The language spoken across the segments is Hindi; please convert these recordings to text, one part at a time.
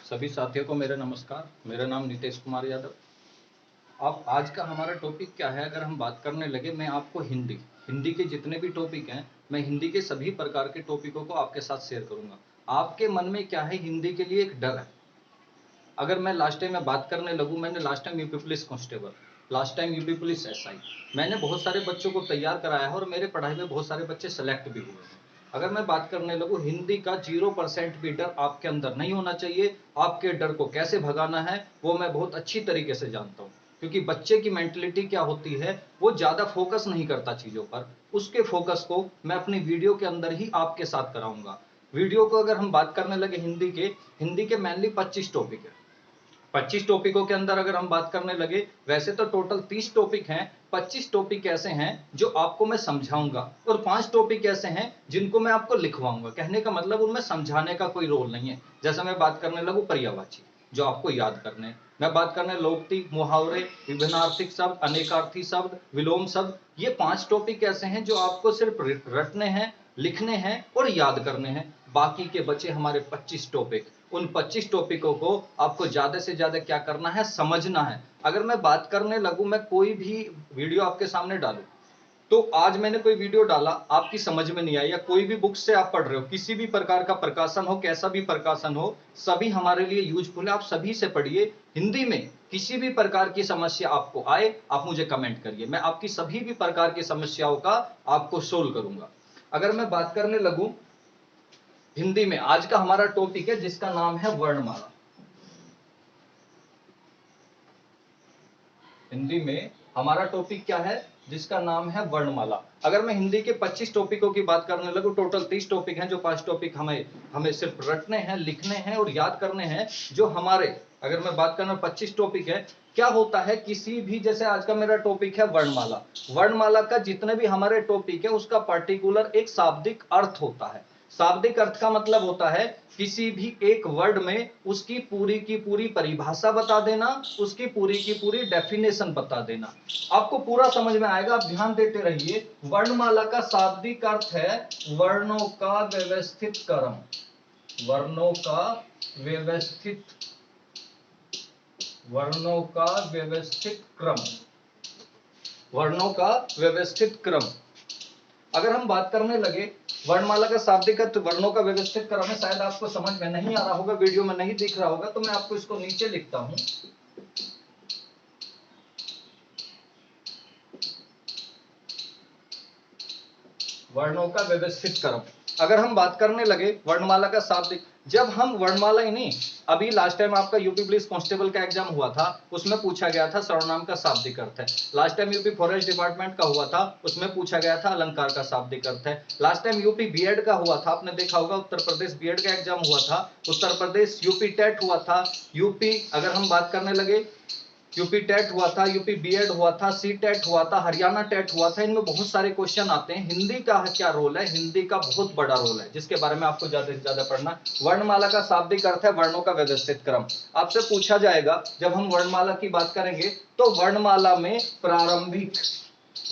सभी साथियों को मेरा नमस्कार। मेरा नाम नितेश कुमार यादव। अब आज का हमारा टॉपिक क्या है, अगर हम बात करने लगे, मैं आपको हिंदी के जितने भी टॉपिक हैं, मैं हिंदी के सभी प्रकार के टॉपिकों को आपके साथ शेयर करूंगा। आपके मन में क्या है, हिंदी के लिए एक डर है। अगर मैं लास्ट टाइम में बात करने लगूं, मैंने last time UP police constable, last time UP police SI, मैंने बहुत सारे बच्चों को तैयार कराया है और मेरे पढ़ाई में बहुत सारे बच्चे सेलेक्ट भी हुए हैं। अगर मैं बात करने लगूं, हिंदी का 0% भी डर आपके अंदर नहीं होना चाहिए। आपके डर को कैसे भगाना है वो मैं बहुत अच्छी तरीके से जानता हूं, क्योंकि बच्चे की मेंटलिटी क्या होती है, वो ज्यादा फोकस नहीं करता चीजों पर। उसके फोकस को मैं अपनी वीडियो के अंदर ही आपके साथ कराऊंगा। वीडियो को अगर हम बात करने लगे हिंदी के मेनली 25 टॉपिक है। 25 टॉपिकों के अंदर अगर हम बात करने लगे, वैसे तो टोटल 30 टॉपिक हैं, 25 टॉपिक ऐसे हैं जो आपको मैं समझाऊंगा और 5 टॉपिक ऐसे हैं जिनको मैं आपको लिखवाऊंगा। कहने का मतलब उनमें समझाने का कोई रोल नहीं है। जैसे मैं बात करने लगूं पर्यायवाची, जो आपको याद करने हैं। मैं बात करने लोकोक्ति, मुहावरे, विभिन्नार्थिक शब्द, अनेकार्थी शब्द, विलोम शब्द, ये 5 टॉपिक ऐसे हैं जो आपको सिर्फ रटने हैं, लिखने हैं और याद करने हैं। बाकी के बचे हमारे 25 टॉपिक, उन 25 टॉपिकों को आपको ज्यादा से ज्यादा क्या करना है, समझना है। अगर मैं बात करने लगूं, मैं कोई भी वीडियो आपके सामने डालूं, तो आज मैंने कोई वीडियो डाला, आपकी समझ में नहीं आई, या कोई भी बुक से आप पढ़ रहे हो, किसी भी प्रकार का प्रकाशन हो, कैसा भी प्रकाशन हो, सभी हमारे लिए यूजफुल है। आप सभी से पढ़िए हिंदी में। किसी भी प्रकार की समस्या आपको आए, आप मुझे कमेंट करिए, मैं आपकी सभी भी प्रकार की समस्याओं का आपको सोल्व करूंगा। अगर मैं बात करने लगूं हिंदी में, आज का हमारा टॉपिक है जिसका नाम है वर्णमाला। हिंदी में हमारा टॉपिक क्या है, जिसका नाम है वर्णमाला। अगर मैं हिंदी के 25 टॉपिकों की बात करने लगूं, टोटल 30 टॉपिक हैं, जो 5 टॉपिक हमें सिर्फ रटने हैं, लिखने हैं और याद करने हैं। जो हमारे, अगर मैं बात करना, 25 टॉपिक है। क्या होता है किसी भी, जैसे आज का मेरा टॉपिक है वर्णमाला, वर्णमाला का जितने भी हमारे टॉपिक है उसका पर्टिकुलर एक शाब्दिक अर्थ होता है। शाब्दिक अर्थ का मतलब होता है किसी भी एक वर्ड में उसकी पूरी की पूरी परिभाषा बता देना, उसकी पूरी की पूरी डेफिनेशन बता देना। आपको पूरा समझ में आएगा, आप ध्यान देते रहिए। वर्णमाला का शाब्दिक अर्थ है वर्णों का व्यवस्थित क्रम। वर्णों का व्यवस्थित, वर्णों का व्यवस्थित क्रम, वर्णों का व्यवस्थित क्रम। अगर हम बात करने लगे वर्णमाला का शाब्दिक अर्थ वर्णों का व्यवस्थित क्रम है, शायद आपको समझ में नहीं आ रहा होगा, वीडियो में नहीं दिख रहा होगा, तो मैं आपको इसको नीचे लिखता हूं। वर्णों का व्यवस्थित क्रम। अगर हम बात करने लगे वर्णमाला का शाब्दिक, जब हम वर्णमाला ही नहीं, अभी लास्ट टाइम आपका यूपी पुलिस कांस्टेबल का एग्जाम हुआ था, उसमें पूछा गया था सर्वनाम का शाब्दिक अर्थ है। Last time UP forest department का हुआ था, उसमें पूछा गया था अलंकार का शाब्दिक अर्थ है। लास्ट टाइम यूपी बीएड का हुआ था, आपने देखा होगा, उत्तर प्रदेश बीएड का एग्जाम हुआ था, उत्तर प्रदेश यूपी टेट हुआ था, यूपी, अगर हम बात करने लगे, यूपी टेट हुआ था, यूपी बीएड हुआ था, सी टेट हुआ था, हरियाणा टेट हुआ था। इनमें बहुत सारे क्वेश्चन आते हैं। हिंदी का क्या रोल है, हिंदी का बहुत बड़ा रोल है, जिसके बारे में आपको ज्यादा से ज्यादा पढ़ना। वर्णमाला का शाब्दिक अर्थ है वर्णों का व्यवस्थित क्रम। आपसे पूछा जाएगा, जब हम वर्णमाला की बात करेंगे, तो वर्णमाला में प्रारंभिक,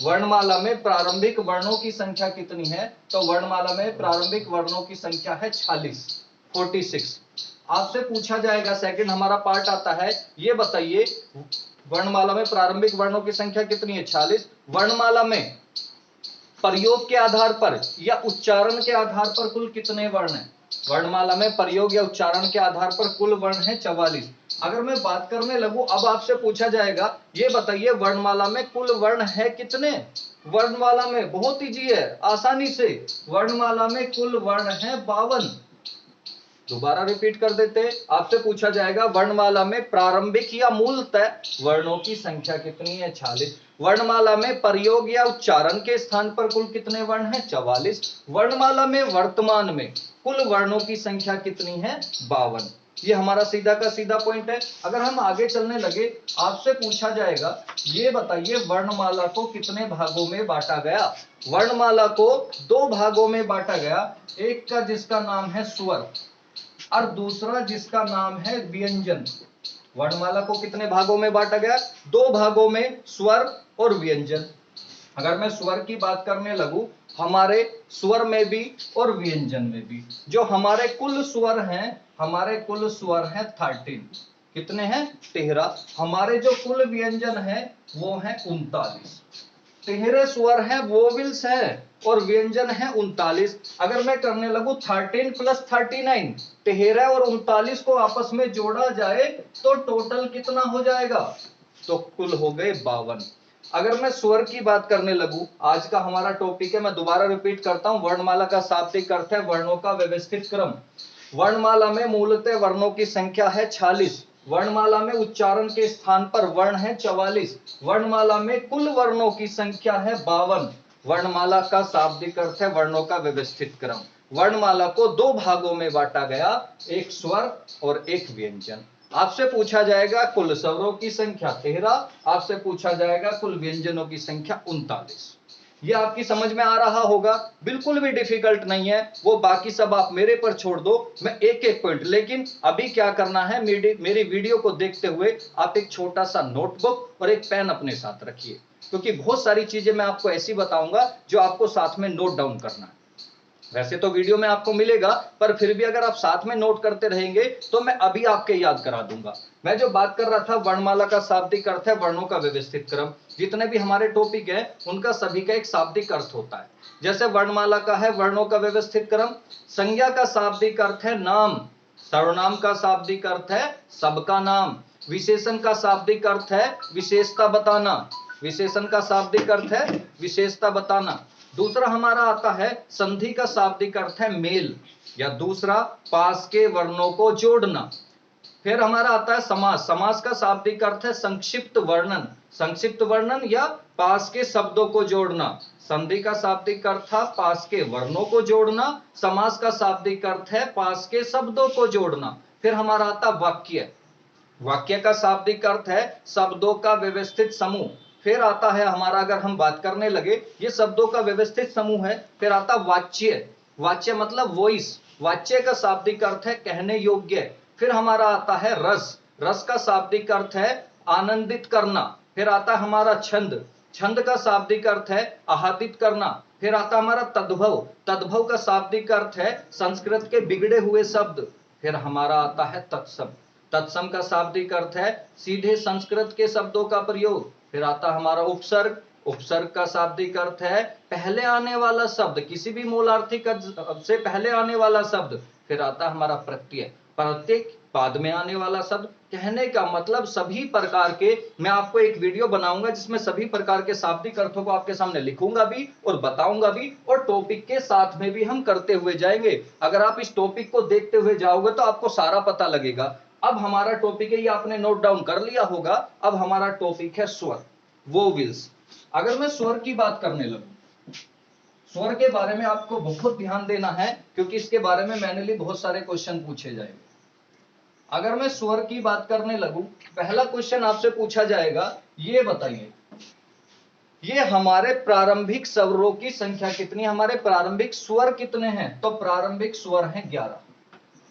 वर्णमाला में प्रारंभिक वर्णों की संख्या कितनी है, तो वर्णमाला में प्रारंभिक वर्णों की संख्या है 46। आपसे पूछा जाएगा, सेकंड हमारा पार्ट आता है, ये बताइए वर्णमाला में प्रारंभिक वर्णों की संख्या कितनी है, 46। वर्णमाला में प्रयोग के आधार पर या उच्चारण के आधार पर कुल कितने वर्ण हैं? वर्णमाला में प्रयोग या उच्चारण के आधार पर कुल वर्ण है 44। अगर मैं बात करने लगूं, अब आपसे पूछा जाएगा, ये बताइए वर्णमाला में कुल वर्ण है कितने? वर्णमाला में बहुत ईजी है, आसानी से, वर्णमाला में कुल वर्ण है 52। दोबारा रिपीट कर देते, आपसे पूछा जाएगा वर्णमाला में प्रारंभिक या मूलतः वर्णों की संख्या कितनी है, 46। वर्णमाला में प्रयोग या उच्चारण के स्थान पर कुल कितने वर्ण हैं, 44। वर्णमाला में वर्तमान में कुल वर्णों की संख्या कितनी है, 52। ये हमारा सीधा का सीधा पॉइंट है। अगर हम आगे चलने लगे, आपसे पूछा जाएगा, ये बताइए वर्णमाला को कितने भागों में बांटा गया? वर्णमाला को 2 भागों में बांटा गया, एक का जिसका नाम है स्वर और दूसरा जिसका नाम है व्यंजन। वर्णमाला को कितने भागों में बांटा गया? 2 भागों में, स्वर और व्यंजन। अगर मैं स्वर की बात करने लगूं, हमारे स्वर में भी और व्यंजन में भी। जो हमारे कुल स्वर हैं, हमारे कुल स्वर हैं 13। कितने हैं? 13। हमारे जो कुल व्यंजन है वो है 39। 13 स्वर हैं, वोविल्स है, और व्यंजन है 39। अगर मैं करने लगू 13 + 39, 13 और 39 को आपस में जोड़ा जाए तो टोटल कितना हो जाएगा? तो कुल हो गए 52। अगर मैं स्वर की बात करने लगू, आज का हमारा टॉपिक है, मैं दोबारा रिपीट करता हूं, वर्णमाला का शाब्दिक अर्थ है वर्णों का व्यवस्थित क्रम। वर्णमाला में मूलतः वर्णों की संख्या है 46। वर्णमाला में उच्चारण के स्थान पर वर्ण है 44। वर्णमाला में कुल वर्णों की संख्या है 52। वर्णमाला का शाब्दिक अर्थ है वर्णों का व्यवस्थित क्रम। वर्णमाला को दो भागों में बांटा गया, एक स्वर और एक व्यंजन। आपसे पूछा जाएगा कुल स्वरों की संख्या 13, आपसे पूछा जाएगा कुल व्यंजनों की संख्या 39। ये आपकी समझ में आ रहा होगा, बिल्कुल भी डिफिकल्ट नहीं है। वो बाकी सब आप मेरे पर छोड़ दो, मैं एक एक पॉइंट, लेकिन अभी क्या करना है, मेरी वीडियो को देखते हुए आप एक छोटा सा नोटबुक और एक पेन अपने साथ रखिए, क्योंकि बहुत सारी चीजें मैं आपको ऐसी बताऊंगा जो आपको साथ में नोट डाउन करना है। वैसे तो वीडियो में आपको मिलेगा, पर फिर भी अगर आप साथ में नोट करते रहेंगे तो मैं अभी आपके याद करा दूंगा। मैं जो बात कर रहा था, वर्णमाला का शाब्दिक अर्थ है वर्णों का व्यवस्थित क्रम। जितने भी हमारे टॉपिक है उनका सभी का एक शाब्दिक अर्थ होता है। जैसे वर्णमाला का है वर्णों का व्यवस्थित क्रम। संज्ञा का शाब्दिक अर्थ है नाम। सर्वनाम का शाब्दिक अर्थ है सबका नाम। विशेषण का शाब्दिक अर्थ है विशेषता बताना। विशेषण का शाब्दिक अर्थ है विशेषता बताना। दूसरा हमारा आता है संधि का शाब्दिक अर्थ है मेल, या दूसरा पास के वर्णों को जोड़ना। फिर हमारा आता है समास। समास का शाब्दिक अर्थ है संक्षिप्त वर्णन। संक्षिप्त वर्णन या पास के शब्दों को जोड़ना। संधि का शाब्दिक अर्थ था पास के वर्णों को जोड़ना। समास का शाब्दिक अर्थ है पास के शब्दों को जोड़ना। फिर हमारा आता वाक्य। वाक्य का शाब्दिक अर्थ है शब्दों का व्यवस्थित समूह। फिर आता है हमारा, अगर हम बात करने लगे, ये शब्दों का व्यवस्थित समूह है। फिर आता वाच्य। वाच्य मतलब वॉइस। वाच्य का शाब्दिक अर्थ है कहने योग्य। फिर हमारा आता है रस। रस का शाब्दिक अर्थ है आनंदित करना। फिर आता हमारा छंद। छंद का शाब्दिक अर्थ है आहतित करना। फिर आता हमारा तद्भव। तद्भव का शाब्दिक अर्थ है संस्कृत के बिगड़े हुए शब्द। फिर हमारा आता है तत्सम। तत्सम का शाब्दिक अर्थ है सीधे संस्कृत के शब्दों का प्रयोग। फिर आता हमारा उपसर्ग। उपसर्ग का शाब्दिक अर्थ है पहले आने वाला शब्द, किसी भी मूलार्थी से पहले आने वाला शब्द। फिर आता हमारा प्रत्यय। प्रत्येक बाद में आने वाला शब्द। कहने का मतलब सभी प्रकार के, मैं आपको एक वीडियो बनाऊंगा जिसमें सभी प्रकार के शाब्दिक अर्थों को आपके सामने लिखूंगा भी और बताऊंगा भी, और टॉपिक के साथ में भी हम करते हुए जाएंगे। अगर आप इस टॉपिक को देखते हुए जाओगे तो आपको सारा पता लगेगा। अब हमारा टॉपिक है, ये आपने नोट डाउन कर लिया होगा, अब हमारा टॉपिक है स्वर, वोवेल्स। अगर मैं स्वर की बात करने लगूं, स्वर के बारे में आपको बहुत ध्यान देना है, क्योंकि इसके बारे में मैंने लिए बहुत सारे क्वेश्चन पूछे जाएंगे। अगर मैं स्वर की बात करने लगूं, पहला क्वेश्चन आपसे पूछा जाएगा, ये बताइए ये हमारे प्रारंभिक स्वरों की संख्या कितनी है, हमारे प्रारंभिक स्वर कितने हैं? तो प्रारंभिक स्वर हैं 11।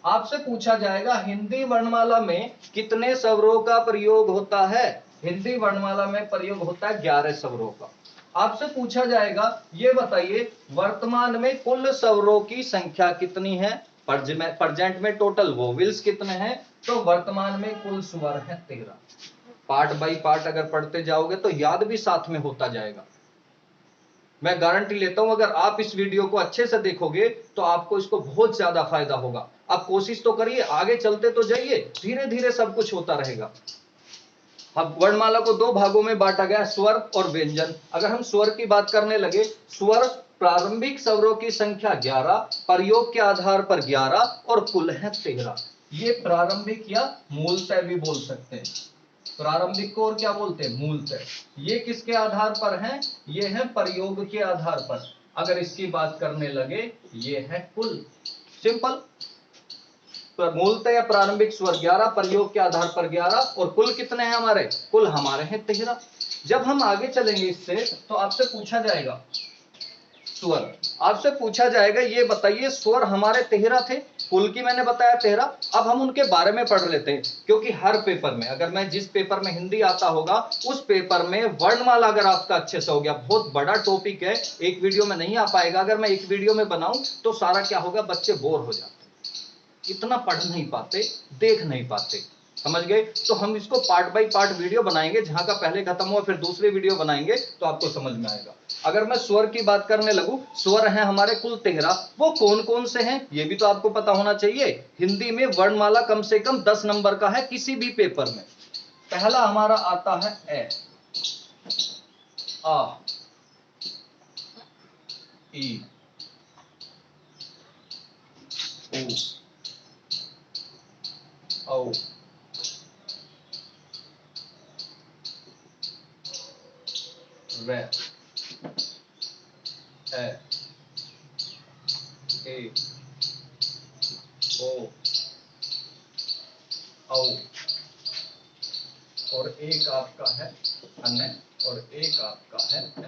आपसे पूछा जाएगा हिंदी वर्णमाला में कितने स्वरों का प्रयोग होता है? हिंदी वर्णमाला में प्रयोग होता है 11 स्वरों का। आपसे पूछा जाएगा ये बताइए वर्तमान में कुल स्वरों की संख्या कितनी है? प्रेजेंट में टोटल वोवेल्स कितने हैं? तो वर्तमान में कुल स्वर है 13। पार्ट बाई पार्ट अगर पढ़ते जाओगे तो याद भी साथ में होता जाएगा। मैं गारंटी लेता हूं अगर आप इस वीडियो को अच्छे से देखोगे तो आपको इसको बहुत ज्यादा फायदा होगा। आप कोशिश तो करिए, आगे चलते तो जाइए, धीरे धीरे सब कुछ होता रहेगा। अब वर्णमाला को दो भागों में बांटा गया, स्वर और व्यंजन। अगर हम स्वर की बात करने लगे, स्वर प्रारंभिक स्वरों की संख्या 11, प्रयोग के आधार पर 11 और कुल है 13। ये प्रारंभिक या मूलतः भी बोल सकते हैं। प्रारंभिक को और क्या बोलते हैं? मूलतः। ये किसके आधार पर है? ये है प्रयोग के आधार पर। अगर इसकी बात करने लगे, ये है कुल। सिंपल। मूलतः या प्रारंभिक स्वर 11, प्रयोग के आधार पर 11, और कुल कितने हैं हमारे? कुल हमारे हैं 13। जब हम आगे चलेंगे इससे तो आपसे पूछा जाएगा स्वर। आपसे पूछा जाएगा ये बताइए स्वर हमारे 13 थे, कुल की मैंने बताया 13। अब हम उनके बारे में पढ़ लेते हैं, क्योंकि हर पेपर में, अगर मैं जिस पेपर में हिंदी आता होगा उस पेपर में वर्णमाला अगर आपका अच्छे से हो गया, बहुत बड़ा टॉपिक है, एक वीडियो में नहीं आ पाएगा। अगर मैं एक वीडियो में बनाऊं तो सारा क्या होगा, बच्चे बोर हो जाते, इतना पढ़ नहीं पाते, देख नहीं पाते, समझ गए। तो हम इसको पार्ट बाय पार्ट वीडियो बनाएंगे, जहां का पहले खत्म हुआ फिर दूसरी वीडियो बनाएंगे तो आपको समझ में आएगा। अगर मैं स्वर की बात करने लगूं, स्वर हैं हमारे कुल 13। वो कौन कौन से हैं ये भी तो आपको पता होना चाहिए। हिंदी में वर्णमाला कम से कम 10 नंबर का है किसी भी पेपर में। पहला हमारा आता है ए, आ, ई, उ, औ, रे, ए, ओ, औ, और एक आपका है अन्य, और एक आपका है ए।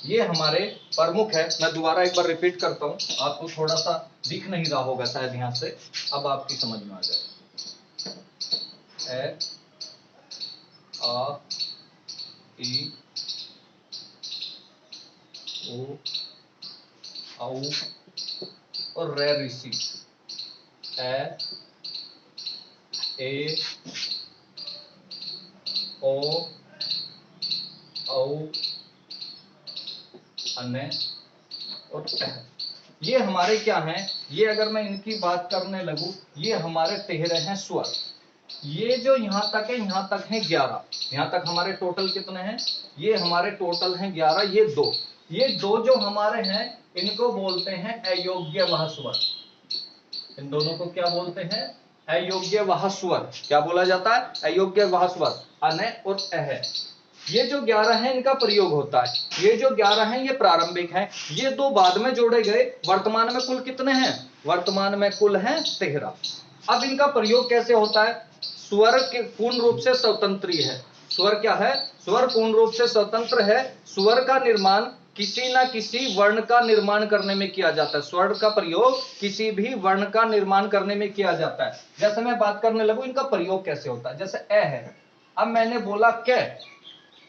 ये हमारे प्रमुख है। मैं दोबारा एक बार रिपीट करता हूं, आपको थोड़ा सा दिख नहीं रहा होगा शायद यहां से, अब आपकी समझ में आ जाएगा। ए, आ, ई, ओ, औ, और रे ऋषि, ए, ओ, औ, अन्य और अह। ये हमारे क्या हैं, ये अगर मैं इनकी बात करने लगूं, ये हमारे 13 हैं स्वर। ये जो यहां तक है, यहां तक है 11। यहां तक हमारे टोटल कितने हैं, ये हमारे टोटल हैं 11। ये दो जो हमारे हैं इनको बोलते हैं अयोग्य वह स्वर। इन दोनों को क्या बोलते हैं, अयोग्य वह स्वर। क्या बोला जाता है, अयोग्य वह स्वर, अनय और अह। ये जो 11 हैं इनका प्रयोग होता है। ये जो 11 हैं ये प्रारंभिक हैं, ये दो बाद में जोड़े गए। वर्तमान में कुल कितने हैं, वर्तमान में कुल हैं 13। अब इनका प्रयोग कैसे होता है, स्वर के पूर्ण रूप से स्वतंत्र है। स्वर क्या है, स्वर पूर्ण रूप से स्वतंत्र है। स्वर का निर्माण किसी ना किसी वर्ण का निर्माण करने में किया जाता है। स्वर का प्रयोग किसी भी वर्ण का निर्माण करने में किया जाता है। जैसे मैं बात करने लगूं इनका प्रयोग कैसे होता है, जैसे ए है, अब मैंने बोला कै।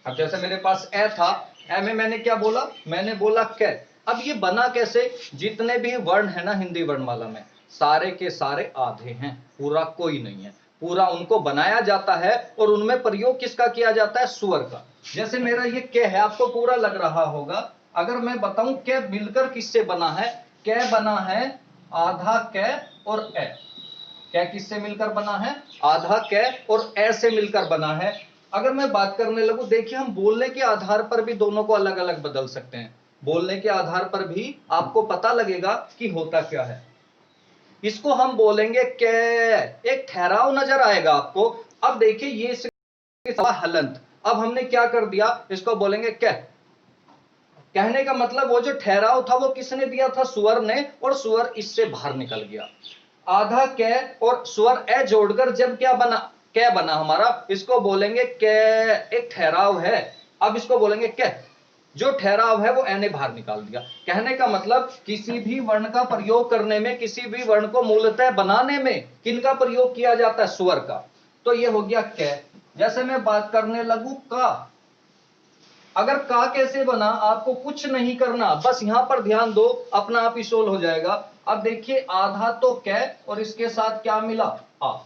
अब जैसे मेरे पास ए था, ए में मैंने क्या बोला, मैंने बोला कै। अब ये बना कैसे, जितने भी वर्ण है ना हिंदी वर्णमाला में, सारे के सारे आधे हैं, पूरा कोई नहीं है। पूरा उनको बनाया जाता है और उनमें प्रयोग किसका किया जाता है, स्वर का। जैसे मेरा ये कै है, आपको पूरा लग रहा होगा। अगर मैं बताऊं कै मिलकर किससे बना है, कै बना है आधा कै और ए। कै किससे मिलकर बना है, आधा कै और ए से मिलकर बना है। अगर मैं बात करने लगूं, देखिए हम बोलने के आधार पर भी दोनों को अलग अलग बदल सकते हैं। बोलने के आधार पर भी आपको पता लगेगा कि होता क्या है। इसको हम बोलेंगे कै, एक ठहराव नजर आएगा आपको। अब देखिए ये हलंत, अब हमने क्या कर दिया, इसको बोलेंगे कै। कहने का मतलब वो जो ठहराव था वो किसने दिया था, स्वर ने, और स्वर इससे बाहर निकल गया। आधा कै और स्वर ए जोड़कर जब क्या बना, कै बना हमारा, इसको बोलेंगे कै, एक ठहराव है। अब इसको बोलेंगे कै, जो ठहराव है वो ए ने बाहर निकाल दिया। कहने का मतलब किसी भी वर्ण का प्रयोग करने में, किसी भी वर्ण को मूलतः बनाने में किनका प्रयोग किया जाता है, स्वर का। तो ये हो गया कै। जैसे मैं बात करने लगूं का, अगर का कैसे बना, आपको कुछ नहीं करना, बस यहां पर ध्यान दो, अपना आप ही सोल्व हो जाएगा। अब देखिए आधा तो कै और इसके साथ क्या मिला, आ।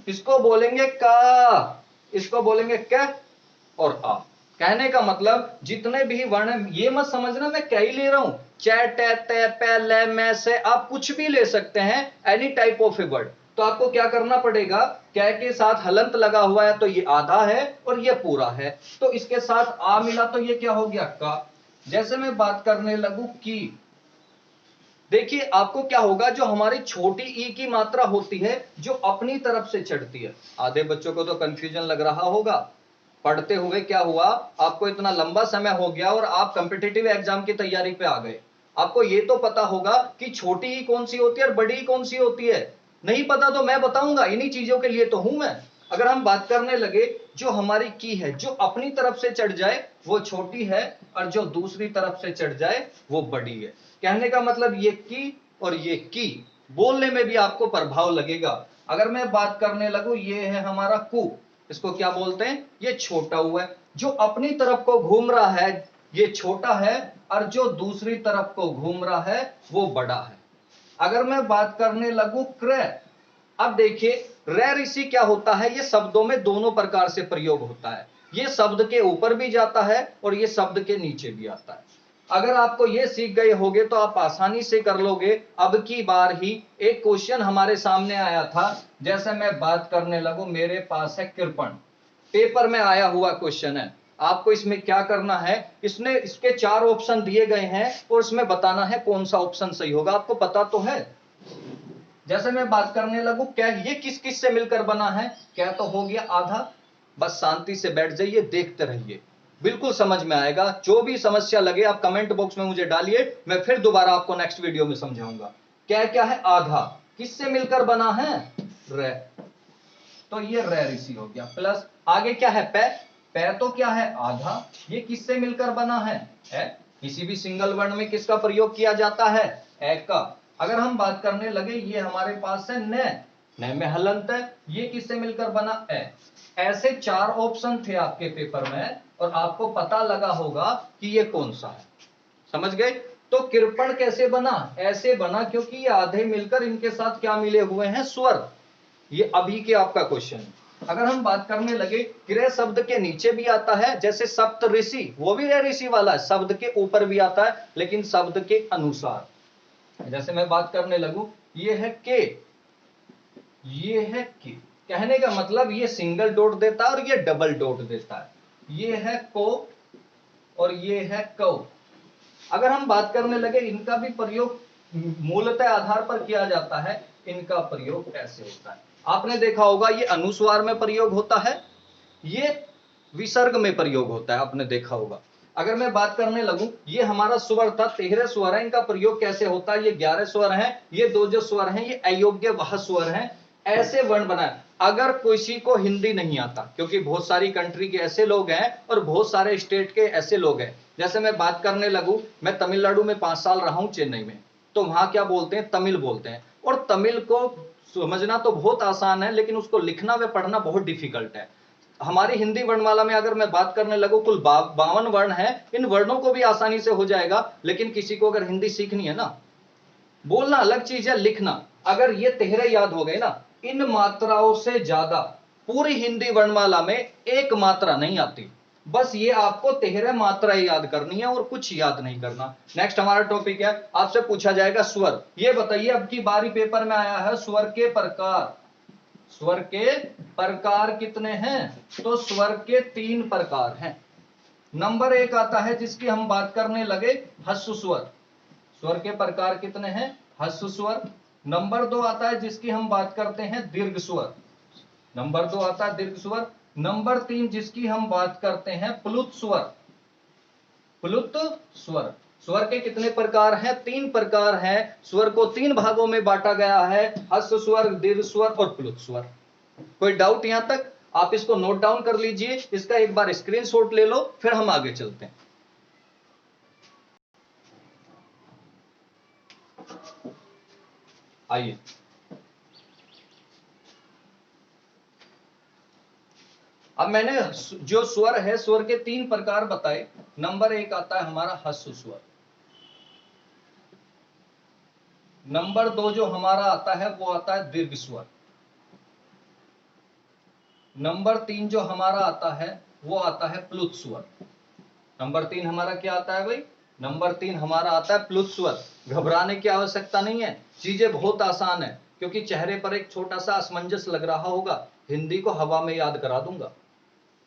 इसको बोलेंगे का, इसको बोलेंगे कै और आ। कहने का मतलब जितने भी वर्ण, ये मत समझना मैं क्या ही ले रहा हूं, चे टे ते पे ले में से आप कुछ भी ले सकते हैं, any type of a word. तो आपको क्या करना पड़ेगा, कै के साथ हलंत लगा हुआ है तो ये आधा है और ये पूरा है, तो इसके साथ आ मिला तो ये क्या हो गया, का। जैसे मैं बात करने लगूं की, देखिए आपको क्या होगा, जो हमारी छोटी ई की मात्रा होती है जो अपनी तरफ से चढ़ती है। आधे बच्चों को तो कंफ्यूजन लग रहा होगा, पढ़ते हुए क्या हुआ, आपको इतना लंबा समय हो गया और आप कॉम्पिटिटिव एग्जाम की तैयारी पे आ गए। आपको ये तो पता होगा कि छोटी ई कौन सी होती है और बड़ी ई कौन सी होती है। नहीं पता तो मैं बताऊंगा, इन्हीं चीजों के लिए तो हूं मैं। अगर हम बात करने लगे, जो हमारी की है जो अपनी तरफ से चढ़ जाए वो छोटी है, और जो दूसरी तरफ से चढ़ जाए वो बड़ी है। कहने का मतलब ये की और ये की, बोलने में भी आपको प्रभाव लगेगा। अगर मैं बात करने लगूं, ये है हमारा कु, इसको क्या बोलते हैं, ये छोटा हुआ है, जो अपनी तरफ को घूम रहा है ये छोटा है, और जो दूसरी तरफ को घूम रहा है वो बड़ा है। अगर मैं बात करने लगूं क्रय, अब देखिए रे ऋषि क्या होता है, ये शब्दों में दोनों प्रकार से प्रयोग होता है, ये शब्द के ऊपर भी जाता है और ये शब्द के नीचे भी आता है। अगर आपको ये सीख गए होगे तो आप आसानी से कर लोगे। अब की बार ही एक क्वेश्चन हमारे सामने आया था, जैसे मैं बात करने लगूं, मेरे पास है कृपण, पेपर में आया हुआ क्वेश्चन है। आपको इसमें क्या करना है, इसके 4 ऑप्शन दिए गए हैं और इसमें बताना है कौन सा ऑप्शन सही होगा। आपको पता तो है। जैसे मैं बात करने लगूं, क्या ये किस किस से मिलकर बना है, क्या तो हो गया आधा। बस शांति से बैठ जाइए, देखते रहिए, बिल्कुल समझ में आएगा। जो भी समस्या लगे आप कमेंट बॉक्स में मुझे डालिए, मैं फिर दोबारा आपको नेक्स्ट वीडियो में समझाऊंगा। क्या क्या है, आधा किससे मिलकर बना है, रे, तो ये रे ऋषि हो गया। प्लस आगे क्या है, पे, पे तो क्या है आधा, ये किससे मिलकर बना है, ए, किसी भी सिंगल वर्ण में किसका प्रयोग किया जाता है, ए का। अगर हम बात करने लगे, ये हमारे पास है न में हलंत है, ये किससे मिलकर बना, ए। ऐसे 4 ऑप्शन थे आपके पेपर में और आपको पता लगा होगा कि ये कौन सा है, समझ गए। तो कृपण कैसे बना, ऐसे बना क्योंकि ये आधे मिलकर इनके साथ क्या मिले हुए हैं, स्वर। ये अभी के आपका क्वेश्चन है। अगर हम बात करने लगे, क्रय शब्द के नीचे भी आता है, जैसे सप्त ऋषि, वो भी रे ऋषि वाला है, शब्द के ऊपर भी आता है लेकिन शब्द के अनुसार। जैसे मैं बात करने लगूं, ये है के, ये है के, कहने का मतलब ये सिंगल डॉट देता है और ये डबल डॉट देता है। ये है को और ये है कौ। अगर हम बात करने लगे, इनका भी प्रयोग मूलतः आधार पर किया जाता है, इनका प्रयोग ऐसे होता है। आपने देखा होगा ये अनुस्वार में प्रयोग होता है, ये विसर्ग में प्रयोग होता है, आपने देखा होगा। अगर मैं बात करने लगूं, ये हमारा स्वर था, 13 स्वर है, इनका प्रयोग कैसे होता है, ये 11 स्वर हैं, ये 2 जो स्वर हैं ये अयोग्य वह स्वर हैं, ऐसे वर्ण बनाए। अगर किसी को हिंदी नहीं आता, क्योंकि बहुत सारी कंट्री के ऐसे लोग हैं और बहुत सारे स्टेट के ऐसे लोग हैं। जैसे मैं बात करने लगूं, मैं तमिलनाडु में 5 साल रहा हूं, चेन्नई में, तो वहां क्या बोलते हैं, तमिल बोलते हैं। और तमिल को समझना तो बहुत आसान है लेकिन उसको लिखना व पढ़ना बहुत डिफिकल्ट है। हमारी हिंदी वर्णमाला में अगर मैं बात करने लगूं, कुल 52 वर्ण हैं, इन वर्णों को भी आसानी से हो जाएगा, लेकिन किसी को अगर हिंदी सीखनी है ना, बोलना अलग चीज है, लिखना, अगर ये 13 याद हो गए ना, इन मात्राओं से ज्यादा पूरी हिंदी वर्णमाला में एक मात्रा नहीं आती। बस ये आपको 13 मात्राएं याद करनी है और कुछ याद नहीं करना। नेक्स्ट हमारा टॉपिक है, आपसे पूछा जाएगा स्वर। ये बताइए, अब की बारी पेपर में आया है स्वर के प्रकार। स्वर के प्रकार कितने हैं, तो स्वर के 3 प्रकार हैं। नंबर 1 आता है जिसकी हम बात करने लगे, ह्रस्व स्वर। स्वर के प्रकार कितने हैं, ह्रस्व स्वर। नंबर 2 आता है जिसकी हम बात करते हैं दीर्घ स्वर। नंबर 2 आता है दीर्घ स्वर। नंबर 3 जिसकी हम बात करते हैं प्लुत स्वर। प्लुत स्वर। स्वर के कितने प्रकार हैं, 3 प्रकार हैं। स्वर को 3 भागों में बांटा गया है, ह्रस्व स्वर, दीर्घ स्वर और प्लुत स्वर। कोई डाउट यहां तक, आप इसको नोट डाउन कर लीजिए, इसका एक बार स्क्रीनशॉट ले लो, फिर हम आगे चलते हैं। आइए, अब मैंने जो स्वर है, स्वर के 3 प्रकार बताए। नंबर 1 आता है हमारा ह्रस्व स्वर। नंबर 2 जो हमारा आता है वो आता है दीर्घ स्वर। नंबर 3 जो हमारा आता है वो आता है प्लुत स्वर। नंबर 3 हमारा क्या आता है भाई, नंबर 3 हमारा आता है प्लुत स्वर। घबराने की आवश्यकता नहीं है, चीजें बहुत आसान है, क्योंकि चेहरे पर एक छोटा सा असमंजस लग रहा होगा, हिंदी को हवा में याद करा दूंगा,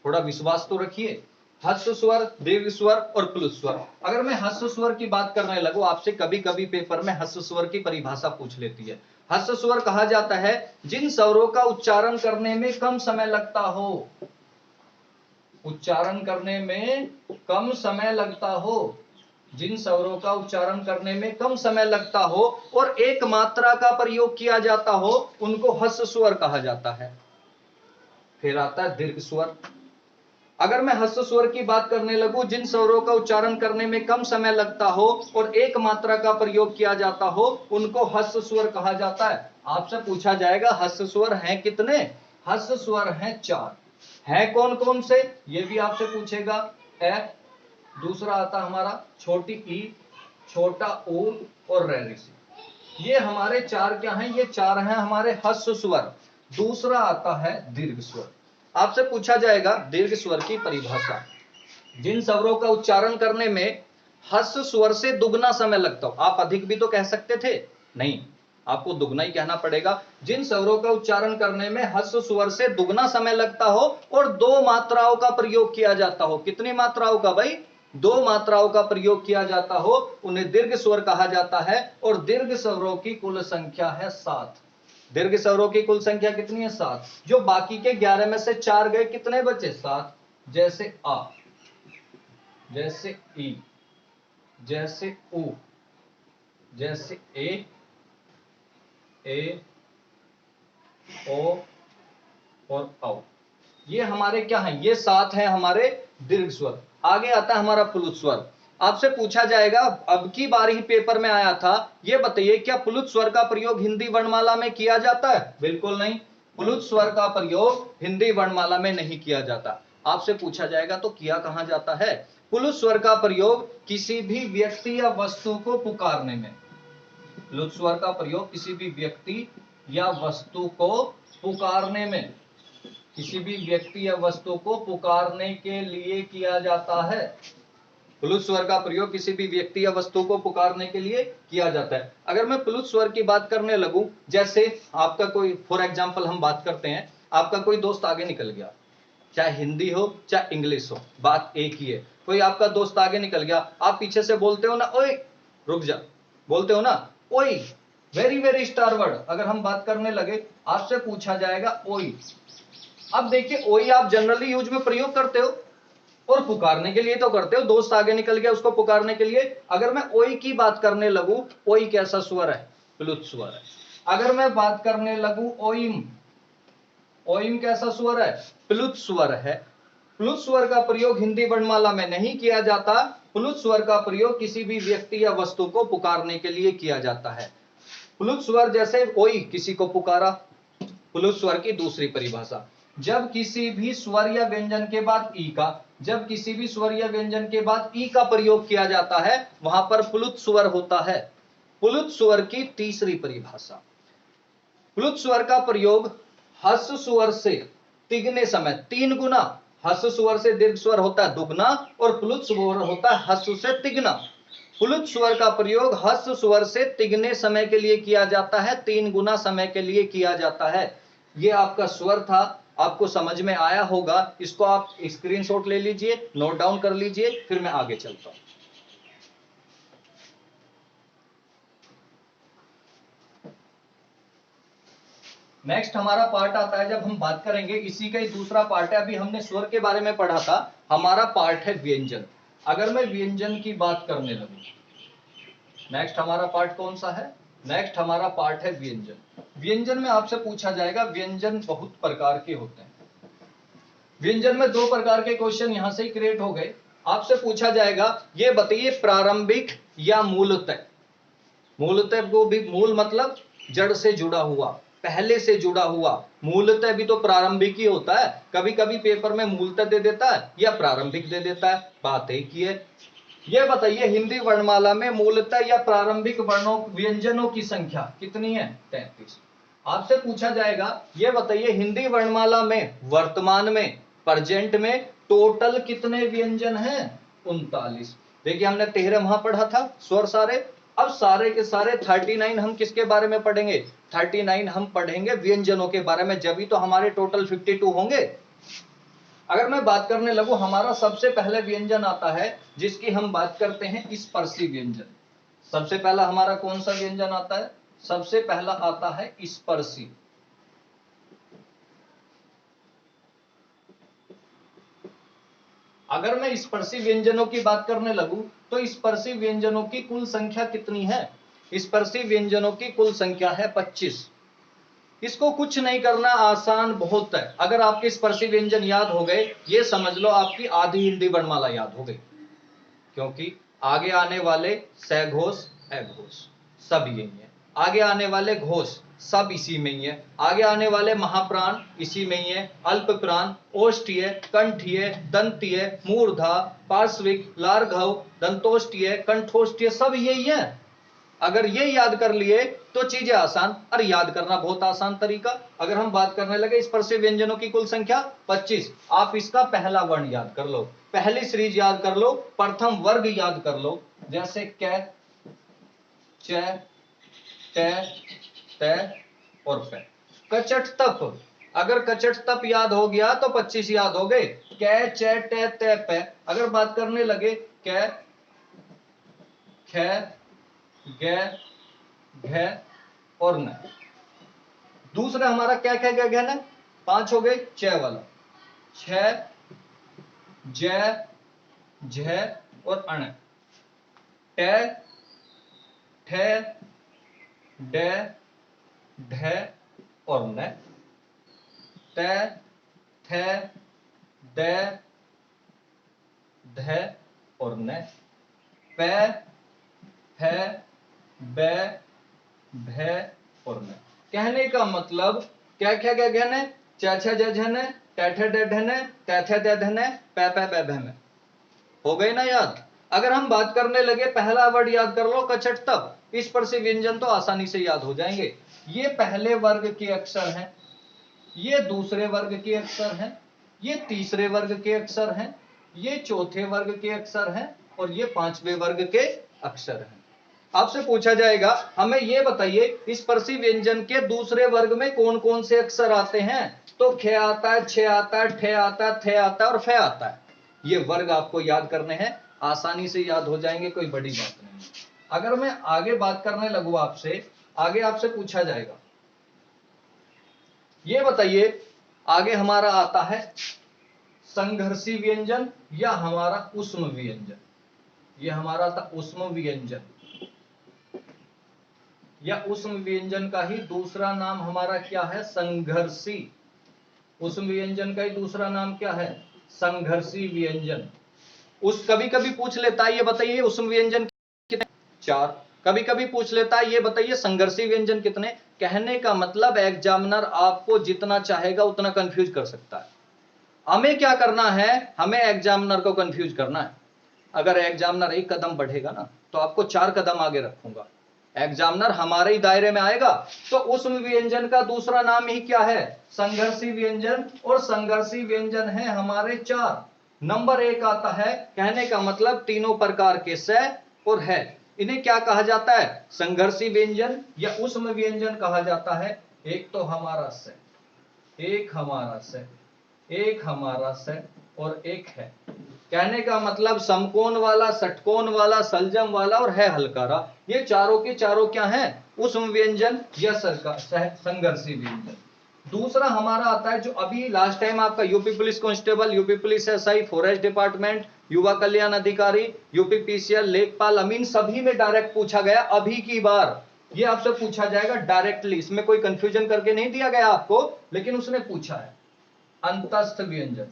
थोड़ा विश्वास तो रखिए। ह्रस्व स्वर, दीर्घ स्वर और प्लुत स्वर। अगर मैं ह्रस्व स्वर की बात करने लगूं, आपसे कभी कभी पेपर में ह्रस्व स्वर की परिभाषा पूछ लेती है। ह्रस्व स्वर कहा जाता है जिन स्वरों का उच्चारण करने में कम समय लगता हो, उच्चारण करने में कम समय लगता हो, जिन स्वरों का उच्चारण करने में कम समय लगता हो और एक मात्रा का प्रयोग किया जाता हो, उनको ह्रस्व स्वर कहा जाता है। फिर आता है दीर्घ स्वर। अगर मैं ह्रस्व स्वर की बात करने लगूं, जिन स्वरों का उच्चारण करने में कम समय लगता हो और एक मात्रा का प्रयोग किया जाता हो, उनको ह्रस्व स्वर कहा जाता है। आपसे पूछा जाएगा ह्रस्व स्वर हैं कितने? ह्रस्व स्वर हैं 4। हैं कौन कौन से, ये भी आपसे पूछेगा। ए, दूसरा आता हमारा छोटी ई, छोटा ऊ और ऋषि। ये हमारे 4 क्या हैं? ये 4 हैं हमारे ह्रस्व स्वर। दूसरा आता है दीर्घ स्वर। आपसे पूछा जाएगा दीर्घ स्वर की परिभाषा। जिन स्वरों का उच्चारण करने में ह्रस्व स्वर से दुगना समय लगता हो। आप अधिक भी तो कह सकते थे, नहीं, आपको दुगना ही कहना पड़ेगा। जिन स्वरों का उच्चारण करने में ह्रस्व स्वर से दुगना समय लगता हो और 2 मात्राओं का प्रयोग किया जाता हो। कितनी मात्राओं का भाई? 2 मात्राओं का प्रयोग किया जाता हो, उन्हें दीर्घ स्वर कहा जाता है। और दीर्घ स्वरों की कुल संख्या है 7। दीर्घ स्वरों की कुल संख्या कितनी है? 7। जो बाकी के 11 में से 4 गए, कितने बचे? 7। जैसे आ, जैसे ई, जैसे उ, जैसे ए, ओ और औ। ये हमारे क्या हैं? ये 7 हैं हमारे दीर्घ स्वर। आगे आता है हमारा प्लुत स्वर। आपसे पूछा जाएगा, अब की बार ही पेपर में आया था, ये बताइए क्या प्लुत स्वर का प्रयोग हिंदी वर्णमाला में किया जाता है? बिल्कुल नहीं, प्लुत स्वर का प्रयोग हिंदी वर्णमाला में नहीं किया जाता। आपसे पूछा जाएगा तो किया कहां जाता है? प्लुत स्वर का प्रयोग किसी भी व्यक्ति या वस्तु को पुकारने में। प्लुत स्वर का प्रयोग किसी भी व्यक्ति या वस्तु को पुकारने में, किसी भी व्यक्ति या वस्तु को पुकारने के लिए किया जाता है। प्लुत स्वर का प्रयोग किसी भी व्यक्ति या वस्तु को पुकारने के लिए किया जाता है। अगर मैं प्लुत स्वर की बात करने लगूं, जैसे आपका कोई, फॉर एग्जांपल हम बात करते हैं, आपका कोई दोस्त आगे निकल गया, चाहे हिंदी हो चाहे इंग्लिश हो, बात एक ही है। कोई आपका दोस्त आगे निकल गया, आप पीछे से बोलते हो ना, ओए रुक जा, बोलते हो ना, ओए, वेरी वेरी स्टार वर्ड। अगर हम बात करने लगे, आपसे पूछा जाएगा ओई। अब देखिए, ओई आप जनरली यूज में प्रयोग करते हो और पुकारने के लिए तो करते हो, दोस्त आगे निकल गया उसको पुकारने के लिए। अगर मैं ओई की बात करने लगूं, ओई कैसा स्वर है? प्लुत स्वर है। अगर मैं बात करने लगूं ओइम, ओइम कैसा स्वर है? प्लुत स्वर है। प्लुत स्वर का प्रयोग हिंदी वर्णमाला में नहीं किया जाता। प्लुत स्वर का प्रयोग किसी भी व्यक्ति या वस्तु को पुकारने के लिए किया जाता है। प्लुत स्वर जैसे ओई, किसी को पुकारा। प्लुत स्वर की दूसरी परिभाषा, जब किसी भी स्वर या व्यंजन के बाद ई का, जब किसी भी स्वर या व्यंजन के बाद ई का प्रयोग किया जाता है, वहां पर प्लुत स्वर होता है। प्लुत स्वर की तीसरी परिभाषा, प्लुत स्वर का प्रयोग ह्रस्व स्वर से तिगने समय, 3 गुना। ह्रस्व स्वर से दीर्घ स्वर होता है दुगना और प्लुत स्वर होता है ह्रस्व से तिगना। प्लुत स्वर का प्रयोग ह्रस्व स्वर से तिगने समय के लिए किया जाता है, 3 गुना समय के लिए किया जाता है। ये आपका स्वर था, आपको समझ में आया होगा। इसको आप स्क्रीनशॉट ले लीजिए, नोट डाउन कर लीजिए, फिर मैं आगे चलता हूं। नेक्स्ट हमारा पार्ट आता है, जब हम बात करेंगे, इसी का ही दूसरा पार्ट है। अभी हमने स्वर के बारे में पढ़ा था, हमारा पार्ट है व्यंजन। अगर मैं व्यंजन की बात करने लगूं, नेक्स्ट हमारा पार्ट कौन सा है? नेक्स्ट हमारा पार्ट है व्यंजन। व्यंजन में आपसे पूछा जाएगा, व्यंजन बहुत प्रकार के होते हैं। व्यंजन में 2 प्रकार के क्वेश्चन यहां से ही क्रिएट हो गए। आपसे पूछा जाएगा, ये बताइए प्रारंभिक या मूलतः। मूलतः को भी, मूल मतलब जड़ से जुड़ा हुआ, पहले से जुड़ा हुआ। मूलतः भी तो प्रारंभिक ही होता है। कभी कभी पेपर में मूलतः दे देता है या प्रारंभिक दे देता है, बात एक ही है। यह बताइए हिंदी वर्णमाला में मूलतः या प्रारंभिक वर्णों, व्यंजनों की संख्या कितनी है? 33। आपसे पूछा जाएगा, यह बताइए हिंदी वर्णमाला में वर्तमान में, प्रेजेंट में टोटल कितने व्यंजन हैं? 39। देखिए हमने 13 वहां पढ़ा था स्वर सारे। अब सारे के सारे 39 हम किसके बारे में पढ़ेंगे? 39 हम पढ़ेंगे व्यंजनों के बारे में, जब ही तो हमारे टोटल 52 होंगे। अगर मैं बात करने लगूं, हमारा सबसे पहले व्यंजन आता है जिसकी हम बात करते हैं, स्पर्शी व्यंजन। सबसे पहला हमारा कौन सा व्यंजन आता है? सबसे पहला आता है स्पर्शी। अगर मैं स्पर्शी व्यंजनों की बात करने लगूं, तो स्पर्शी व्यंजनों की कुल संख्या कितनी है? स्पर्शी व्यंजनों की कुल संख्या है 25। इसको कुछ नहीं करना, आसान बहुत है। अगर आपके स्पर्शी व्यंजन याद हो गए, ये समझ लो आपकी आधी हिंदी वर्णमाला याद हो गई, क्योंकि आगे आने वाले सघोष अघोष सब यही है, आगे आने वाले घोष सब इसी में ही है, आगे आने वाले महाप्राण इसी में ही है, अल्प प्राण, ओष्ठीय, कंठीय, दंतीय, मूर्धा, पार्श्विक, लार्घव, दंतोष्ठीय, कंठोष्ठीय सब यही है। अगर ये याद कर लिए तो चीजें आसान। और याद करना बहुत आसान तरीका। अगर हम बात करने लगे स्पर्शी व्यंजनों की कुल संख्या 25, आप इसका पहला वर्ण याद कर लो, पहली सीरीज याद कर लो, प्रथम वर्ग याद कर लो, जैसे क, च, ट, त और प। कचट तप, अगर कचट तप याद हो गया तो 25 याद हो गए। क, च, ट, त, प। अगर बात करने लगे क, ख, ग, घ और न। दूसरा हमारा क्या क्या ग, घ, न 5 हो गए। च वाला छ, ज, झ और अण। ट, ठ, ड, ढ और न। त, थ, द, ध और न। प, फ, ब, भ और न। कहने का मतलब क्या क्या क्या कहने, च छ ज झ न, ट ठ ड ढ न, त थ द ध न, प प ब भ म। हो गए ना याद। अगर हम बात करने लगे, पहला वर्ड याद कर लो कचट तप, इस पर से व्यंजन तो आसानी से याद हो जाएंगे। ये पहले वर्ग के अक्षर हैं, ये दूसरे वर्ग के अक्षर हैं, ये तीसरे वर्ग के अक्षर हैं, ये चौथे वर्ग के अक्षर हैं और ये पांचवें वर्ग के अक्षर हैं। आपसे पूछा जाएगा हमें ये बताइए स्पर्शी व्यंजन के दूसरे वर्ग में कौन कौन से अक्षर आते हैं, तो ख आता है, छ आता है, ठ आता है, थ आता है और फ आता है। ये वर्ग आपको याद करने हैं, आसानी से याद हो जाएंगे, कोई बड़ी बात नहीं। अगर मैं आगे बात करने लगूं आपसे, आगे आपसे पूछा जाएगा ये बताइए, आगे हमारा आता है संघर्षी व्यंजन या हमारा उष्म व्यंजन। ये हमारा था उष्म व्यंजन, या उष्म व्यंजन का ही दूसरा नाम हमारा क्या है, संघर्षी। उष्म व्यंजन का ही दूसरा नाम क्या है, संघर्षी व्यंजन। उस कभी कभी पूछ लेता है ये बताइए उष्म व्यंजन कितने, 4। कभी कभी पूछ लेता है ये बताइए संघर्षी व्यंजन कितने। कहने का मतलब एग्जामिनर आपको जितना चाहेगा उतना कंफ्यूज कर सकता है। हमें क्या करना है, हमें एग्जामिनर को कंफ्यूज करना है। अगर एग्जामिनर एक कदम बढ़ेगा ना तो आपको 4 कदम आगे रखूंगा। एग्जामिनर हमारे ही दायरे में आएगा तो उष्म व्यंजन का दूसरा नाम ही क्या है, संघर्षी व्यंजन। और संघर्षी व्यंजन है हमारे 4। नंबर 1 आता है, कहने का मतलब तीनों प्रकार के स और है, इन्हें क्या कहा जाता है, संघर्षी व्यंजन या उष्म व्यंजन कहा जाता है। एक तो हमारा स, एक हमारा स, एक हमारा स और एक है। कहने का मतलब समकोण वाला, षटकोण वाला, सलजम वाला और है हलकारा, ये चारों के चारों क्या हैं, उष्म व्यंजन या संघर्षी व्यंजन। दूसरा हमारा आता है जो अभी लास्ट टाइम आपका UP police constable, UP police SI, forest department, युवा कल्याण अधिकारी, यूपी पीसीएल, लेखपाल, अमीन सभी में डायरेक्ट पूछा गया अभी की बार। ये आपसे पूछा जाएगा डायरेक्टली, इसमें कोई कंफ्यूजन करके नहीं दिया गया आपको, लेकिन उसने पूछा है। अंतस्थ व्यंजन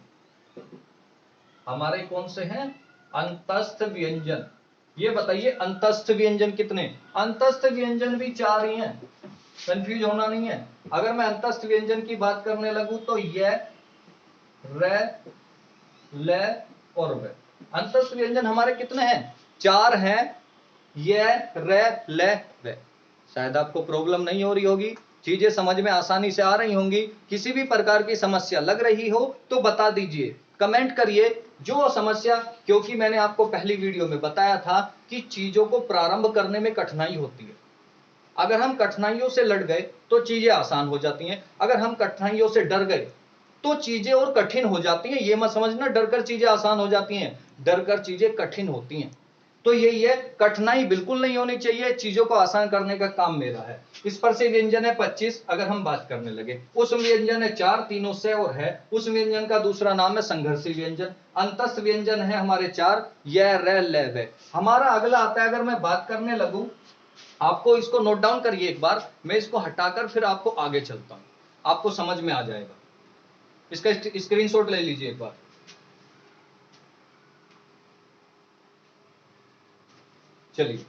हमारे कौन से हैं, अंतस्थ व्यंजन। ये बताइए अंतस्थ व्यंजन कितने, अंतस्थ व्यंजन भी 4 ही हैं, कंफ्यूज होना नहीं है। अगर मैं अंतस्थ व्यंजन की बात करने लगूं तो य, र, ल और व। अंतस्थ व्यंजन हमारे कितने हैं, 4 हैं, य, र, ल, व। शायद आपको प्रॉब्लम नहीं हो रही होगी, चीजें समझ में आसानी से आ रही होंगी। किसी भी प्रकार की समस्या लग रही हो तो बता दीजिए, कमेंट करिए जो समस्या, क्योंकि मैंने आपको पहली वीडियो में बताया था कि चीजों को प्रारंभ करने में कठिनाई होती है। अगर हम कठिनाइयों से लड़ गए तो चीजें आसान हो जाती हैं, अगर हम कठिनाइयों से डर गए तो चीजें और कठिन हो जाती हैं। ये मत समझना डरकर चीजें आसान हो जाती हैं, डरकर चीजें कठिन होती हैं। तो यही है, कठिनाई बिल्कुल नहीं होनी चाहिए, चीजों को आसान करने का काम मेरा है। इस पर से व्यंजन है 25। अगर हम बात करने लगे, उस व्यंजन है 4, तीनों से और है। उस व्यंजन का दूसरा नाम है संघर्षी व्यंजन। अंतस्थ व्यंजन है हमारे 4, य, र, ल, व। हमारा अगला आता है, अगर मैं बात करने लगूं आपको इसको नोट डाउन करिए एक बार, मैं इसको हटाकर फिर आपको आगे चलता हूं, आपको समझ में आ जाएगा। इसका स्क्रीनशॉट ले लीजिए एक बार। चलिए,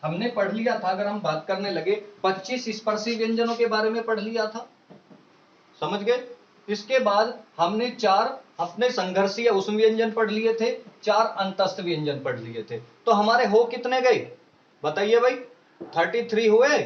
हमने पढ़ लिया था, अगर हम बात करने लगे 25 स्पर्शी व्यंजनों के बारे में पढ़ लिया था, समझ गए। इसके बाद हमने 4 अपने संघर्षीय उष्म व्यंजन पढ़ लिए थे, 4 अंतस्थ व्यंजन पढ़ लिए थे। तो हमारे हो कितने गए बताइए भाई? 33 हुए,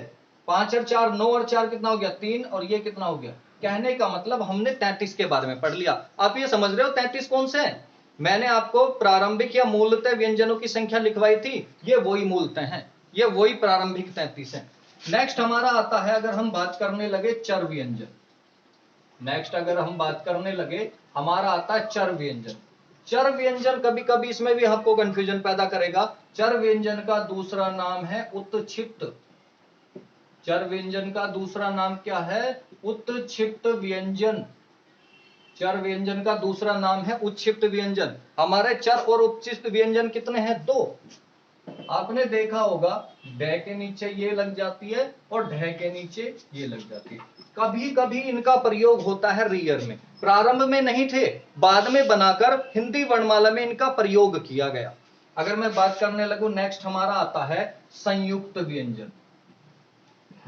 5 और 4 9 और 4 कितना हो गया? 3, और ये कितना हो गया? कहने का मतलब हमने 33 के बारे में पढ़ लिया। आप ये समझ रहे हो 33 कौन से हैं? मैंने आपको प्रारंभिक या मूलतः व्यंजनों की संख्या लिखवाई थी, ये वही मूलतः हैं, ये वही प्रारंभिक 33 हैं। नेक्स्ट हमारा आता है, अगर हम बात करने लगे चर व्यंजन। नेक्स्ट अगर हम बात करने लगे, हमारा आता है चर व्यंजन। चर व्यंजन कभी कभी इसमें भी आपको कंफ्यूजन पैदा करेगा। चर व्यंजन का दूसरा नाम है उत्क्षिप्त। चर व्यंजन का दूसरा नाम क्या है? उत्क्षिप्त व्यंजन। चर व्यंजन का दूसरा नाम है उत्क्षिप्त व्यंजन। हमारे चर और उत्क्षिप्त व्यंजन कितने हैं? 2। आपने देखा होगा ढ के नीचे ये लग जाती है और ढ के नीचे ये लग जाती है। कभी कभी इनका प्रयोग होता है रियर में, प्रारंभ में नहीं थे, बाद में बनाकर हिंदी वर्णमाला में इनका प्रयोग किया गया। अगर मैं बात करने लगूं, नेक्स्ट हमारा आता है संयुक्त व्यंजन।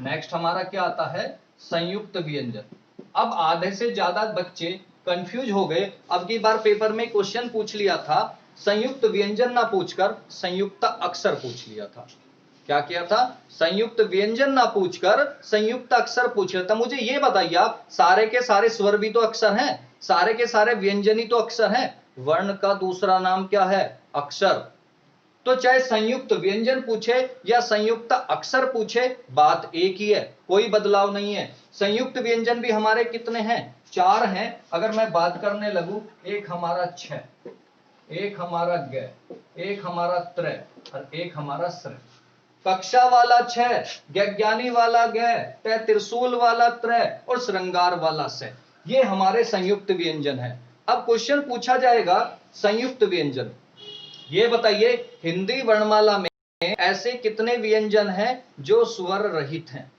नेक्स्ट हमारा क्या आता है? संयुक्त व्यंजन। अब आधे से ज्यादा बच्चे कंफ्यूज हो गए। अब की बार पेपर में क्वेश्चन पूछ लिया था, संयुक्त व्यंजन ना पूछकर संयुक्त अक्षर पूछ लिया था। क्या किया था? संयुक्त व्यंजन ना पूछकर संयुक्त अक्षर पूछ लिया था। मुझे ये बताइए आप, सारे के सारे स्वर भी तो अक्षर हैं, सारे के सारे व्यंजन ही तो अक्षर हैं, वर्ण का दूसरा नाम क्या है? अक्षर। तो चाहे संयुक्त व्यंजन पूछे या संयुक्त अक्षर पूछे, बात एक ही है, कोई बदलाव नहीं है। संयुक्त व्यंजन भी हमारे कितने हैं? 4 हैं। अगर मैं बात करने लगूं, एक हमारा छ, एक हमारा ग, एक हमारा त्र और एक हमारा स्र। कक्षा वाला छ, ज्ञानी वाला ग, त्रिशूल वाला त्र और श्रृंगार वाला स, ये हमारे संयुक्त व्यंजन है। अब क्वेश्चन पूछा जाएगा संयुक्त व्यंजन, ये बताइए हिंदी वर्णमाला में ऐसे कितने व्यंजन हैं जो स्वर रहित हैं?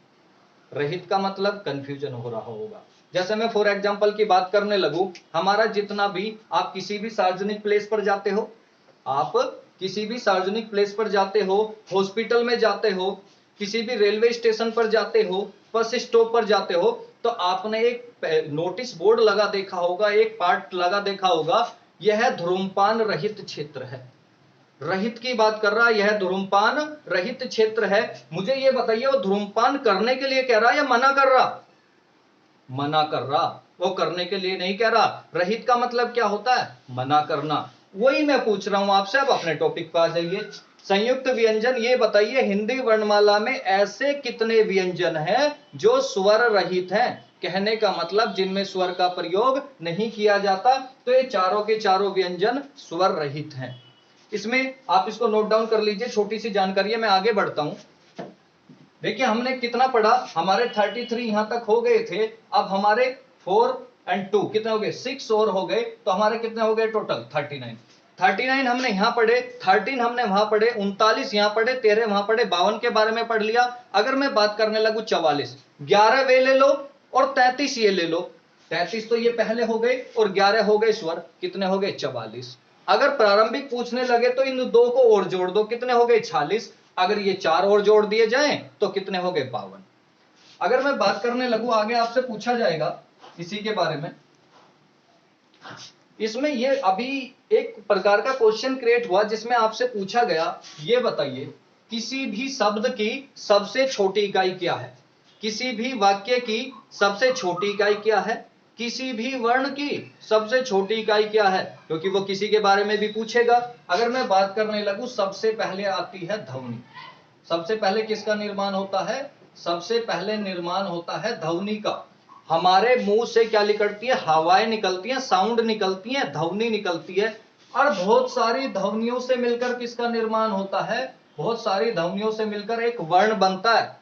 रहित का मतलब कंफ्यूजन हो रहा होगा। जैसे मैं फॉर एग्जांपल की बात करने लगूं, हमारा जितना भी, आप किसी भी सार्वजनिक प्लेस पर जाते हो, आप किसी भी सार्वजनिक प्लेस पर जाते हो, हॉस्पिटल में जाते हो, किसी भी रेलवे स्टेशन पर जाते हो, बस स्टॉप पर जाते हो, तो आपने एक नोटिस बोर्ड लगा देखा होगा, एक पार्ट लगा देखा होगा, यह धूम्रपान रहित क्षेत्र है। रहित की बात कर रहा है, यह धूम्रपान रहित क्षेत्र है। मुझे यह बताइए, वो धूम्रपान करने के लिए कह रहा है या मना कर रहा? मना कर रहा, वो करने के लिए नहीं कह रहा। रहित का मतलब क्या होता है? मना करना। वही मैं पूछ रहा हूं आपसे। अब अपने टॉपिक पर आ जाइए। संयुक्त व्यंजन, ये बताइए हिंदी वर्णमाला में ऐसे कितने व्यंजन हैं जो स्वर रहित हैं? कहने का मतलब जिनमें स्वर का प्रयोग नहीं किया जाता। तो ये चारों के चारों व्यंजन स्वर रहित हैं। इसमें आप इसको नोट डाउन कर लीजिए, छोटी सी जानकारी है, मैं आगे बढ़ता हूं। देखिए हमने कितना पढ़ा, हमारे 33 यहां तक हो गए थे। अब हमारे 4 और 2 कितने हो गए? 6 और हो गए, तो हमारे कितने हो गए टोटल? 39। 39 हमने यहां पढ़े, 13 हमने वहां पढ़े, 39 यहां पढ़े, 13 वहां पढ़े, 52 के बारे में पढ़ लिया। अगर मैं बात करने लगू 44, 11 वे ले लो और 33 ये ले लो। 33 तो ये पहले हो गए और 11 हो गए स्वर, कितने हो गए? 44। अगर प्रारंभिक पूछने लगे तो इन दो को और जोड़ दो, कितने हो गए? 46। अगर ये 4 और जोड़ दिए जाएं तो कितने हो गए? 52। अगर मैं बात करने लगूं, आगे आपसे पूछा जाएगा इसी के बारे में। इसमें ये अभी एक प्रकार का क्वेश्चन क्रिएट हुआ जिसमें आपसे पूछा गया, ये बताइए किसी भी शब्द की सबसे छोटी इकाई क्या है? किसी भी वाक्य की सबसे छोटी इकाई क्या है? किसी भी वर्ण की सबसे छोटी इकाई क्या है? क्योंकि वो किसी के बारे में भी पूछेगा। अगर मैं बात करने लगूं, सबसे पहले आती है ध्वनि। सबसे पहले किसका निर्माण होता है? सबसे पहले निर्माण होता है ध्वनि का। हमारे मुंह से क्या निकलती है? हवाएं निकलती हैं, साउंड निकलती हैं, ध्वनि निकलती है। और बहुत सारी ध्वनियों से मिलकर किसका निर्माण होता है? बहुत सारी ध्वनियों से मिलकर एक वर्ण बनता है।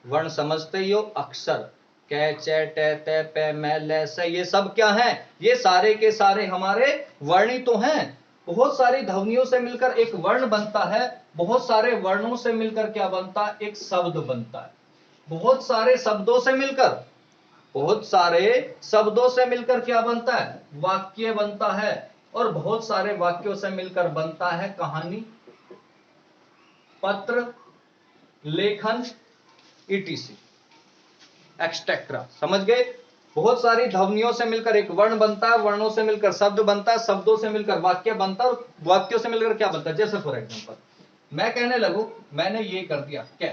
वर्ण समझते ही हो, अक्षर। कै चे टे ते पे मैं ले से, ये सब क्या है? ये सारे के सारे हमारे वर्ण ही तो हैं। बहुत सारी ध्वनियों से मिलकर एक वर्ण बनता है, बहुत सारे वर्णों से मिलकर क्या बनता है, एक शब्द बनता है। बहुत सारे शब्दों से मिलकर, बहुत सारे शब्दों से मिलकर क्या बनता है, वाक्य बनता है। और बहुत सारे वाक्यों से मिलकर बनता है कहानी, पत्र, लेखन, ईटीसी एक्सट्रेक्ट्रा। समझ गए? बहुत सारी ध्वनियों से मिलकर एक वर्ण बनता है, वर्णों से मिलकर शब्द बनता है, शब्दों से मिलकर वाक्य बनता है, और वाक्यों से मिलकर क्या बनता है। जैसे फॉर एग्जांपल मैं कहने लगूं, मैंने ये कर दिया, क्या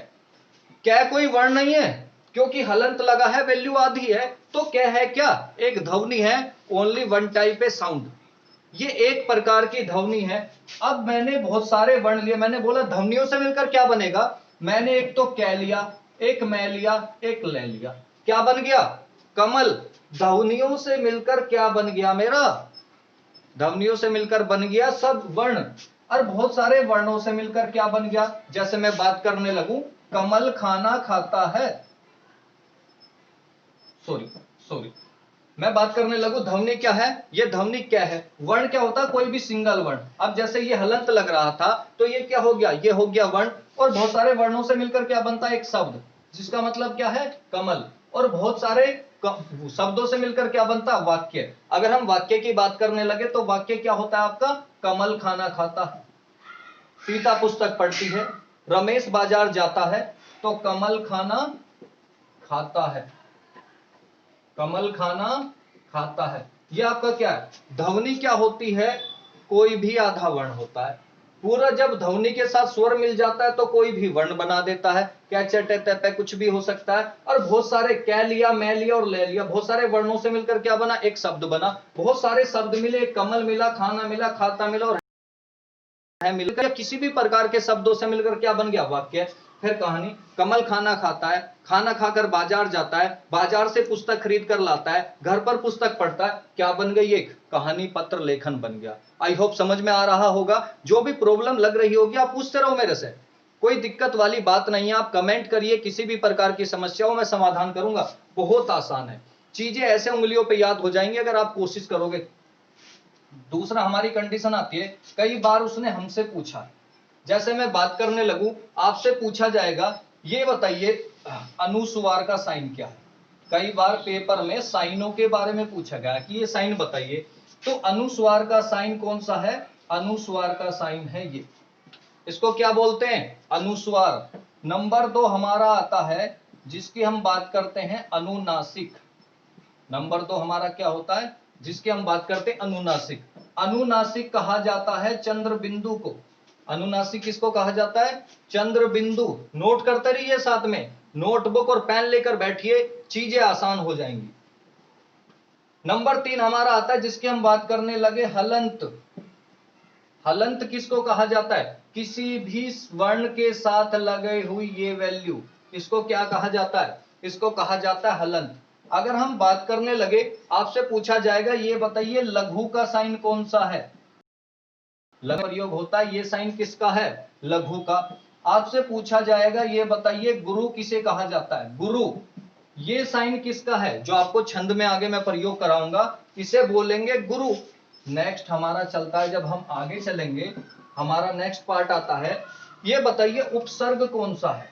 क्या कोई वर्ण नहीं है, क्योंकि हलंत लगा है, वैल्यू आधी है, तो क्या है, क्या एक ध्वनि है, only one type A sound, ये एक प्रकार की ध्वनि है। अब मैंने बहुत सारे वर्ण लिए, मैंने बोला ध्वनियों से मिलकर क्या बनेगा, मैंने एक तो कै लिया, एक मैं लिया, एक ले लिया, क्या बन गया, कमल। ध्वनियों से मिलकर क्या बन गया मेरा, ध्वनियों से मिलकर बन गया सब वर्ण। और बहुत सारे वर्णों से मिलकर क्या बन गया, जैसे मैं बात करने लगूं, कमल खाना खाता है, सॉरी मैं बात करने लगूं, ध्वनि क्या है, ये ध्वनि क्या है, वर्ण क्या होता है, कोई भी सिंगल वर्ण। अब जैसे ये हलंत लग रहा था, तो ये क्या हो गया, ये हो गया वर्ण, और बहुत सारे वर्णों से मिलकर क्या बनता है, एक शब्द, जिसका मतलब क्या है, कमल। और बहुत सारे शब्दों से मिलकर क्या बनता है, वाक्य। अगर हम वाक्य की बात करने लगे तो वाक्य क्या होता है आपका, कमल खाना खाता है, सीता पुस्तक पढ़ती है, रमेश बाजार जाता है, तो कमल खाना खाता है, कमल खाना खाता है। ये आपका क्या है, ध्वनि क्या होती है, कोई भी आधा वर्ण होता है। पूरा जब ध्वनि के साथ स्वर मिल जाता है तो कोई भी वर्ण बना देता है, क्या चटे तपे कुछ भी हो सकता है। और बहुत सारे क्या लिया, मैं लिया और ले लिया, बहुत सारे वर्णों से मिलकर क्या बना, एक शब्द बना। बहुत सारे शब्द मिले, कमल मिला, खाना मिला, खाता मिला और है मिलकर, किसी भी प्रकार के शब्दों से मिलकर क्या बन गया, वाक्य। फिर कहानी, कमल खाना खाता है, खाना खाकर बाजार जाता है, बाजार से पुस्तक खरीद कर लाता है, घर पर पुस्तक पढ़ता है, क्या बन गई, एक कहानी, पत्र, लेखन बन गया। आई होप समझ में आ रहा होगा। जो भी प्रॉब्लम लग रही होगी आप पूछते रहो मेरे से, कोई दिक्कत वाली बात नहीं है। आप कमेंट करिए, किसी भी प्रकार की समस्या हो मैं समाधान करूंगा। बहुत आसान है, चीजें ऐसे उंगलियों पर याद हो जाएंगी अगर आप कोशिश करोगे। दूसरा हमारी कंडीशन आती है, कई बार उसने हमसे पूछा, जैसे मैं बात करने लगूं, आपसे पूछा जाएगा, ये बताइए अनुस्वार का साइन क्या है। कई बार पेपर में साइनों के बारे में पूछा गया कि ये साइन बताइए, तो अनुस्वार का साइन कौन सा है, अनुस्वार का साइन है ये, इसको क्या बोलते हैं, अनुस्वार। नंबर 2 हमारा आता है, जिसकी हम बात करते हैं अनुनासिक। नंबर 2 हमारा क्या होता है, जिसकी हम बात करते हैं अनुनासिक। अनुनासिक कहा जाता है चंद्र बिंदु को। अनुनासिक किसको कहा जाता है, चंद्र बिंदु। नोट करते रहिए, साथ में नोटबुक और पेन लेकर बैठिए, चीजें आसान हो जाएंगी। नंबर 3 हमारा आता है, जिसकी हम बात करने लगे, हलंत। हलंत किसको कहा जाता है, किसी भी वर्ण के साथ लगे हुई ये वैल्यू, इसको क्या कहा जाता है, इसको कहा जाता है हलंत। अगर हम बात करने लगे, आपसे पूछा जाएगा, ये बताइए लघु का साइन कौन सा है, लघु प्रयोग होता है, ये साइन किसका है, लघु का। आपसे पूछा जाएगा, ये बताइए गुरु किसे कहा जाता है, गुरु, ये साइन किसका है, जो आपको छंद में आगे मैं प्रयोग कराऊंगा, इसे बोलेंगे गुरु। नेक्स्ट हमारा चलता है, जब हम आगे चलेंगे हमारा नेक्स्ट पार्ट आता है, ये बताइए उपसर्ग कौन सा है,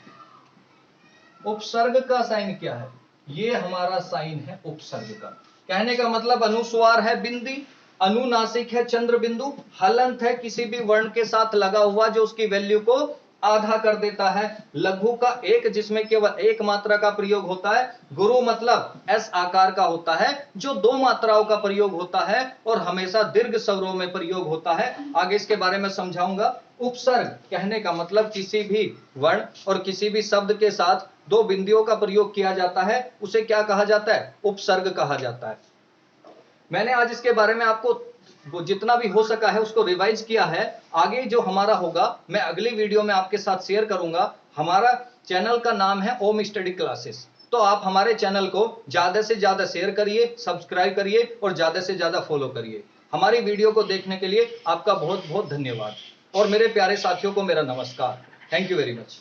उपसर्ग का साइन क्या है, ये हमारा साइन है उपसर्ग का। कहने का मतलब अनुस्वार है बिंदी, अनुनासिक है चंद्र बिंदु, हलंत है किसी भी वर्ण के साथ लगा हुआ जो उसकी वैल्यू को आधा कर देता है, लघु का एक जिसमें केवल एक मात्रा का प्रयोग होता है, गुरु मतलब एस आकार का होता है जो 2 मात्राओं का प्रयोग होता है और हमेशा दीर्घ स्वरों में प्रयोग होता है। आगे इसके बारे में समझाऊंगा। उपसर्ग कहने का मतलब किसी भी वर्ण और किसी भी शब्द के साथ 2 बिंदुओं का प्रयोग किया जाता है, उसे क्या कहा जाता है, उपसर्ग कहा जाता है। मैंने आज इसके बारे में आपको वो जितना भी हो सका है उसको रिवाइज किया है। आगे जो हमारा होगा मैं अगली वीडियो में आपके साथ शेयर करूंगा। हमारा चैनल का नाम है ओम स्टडी क्लासेस, तो आप हमारे चैनल को ज्यादा से ज्यादा शेयर करिए, सब्सक्राइब करिए और ज्यादा से ज्यादा फॉलो करिए। हमारी वीडियो को देखने के लिए आपका बहुत बहुत धन्यवाद और मेरे प्यारे साथियों को मेरा नमस्कार। Thank you very much.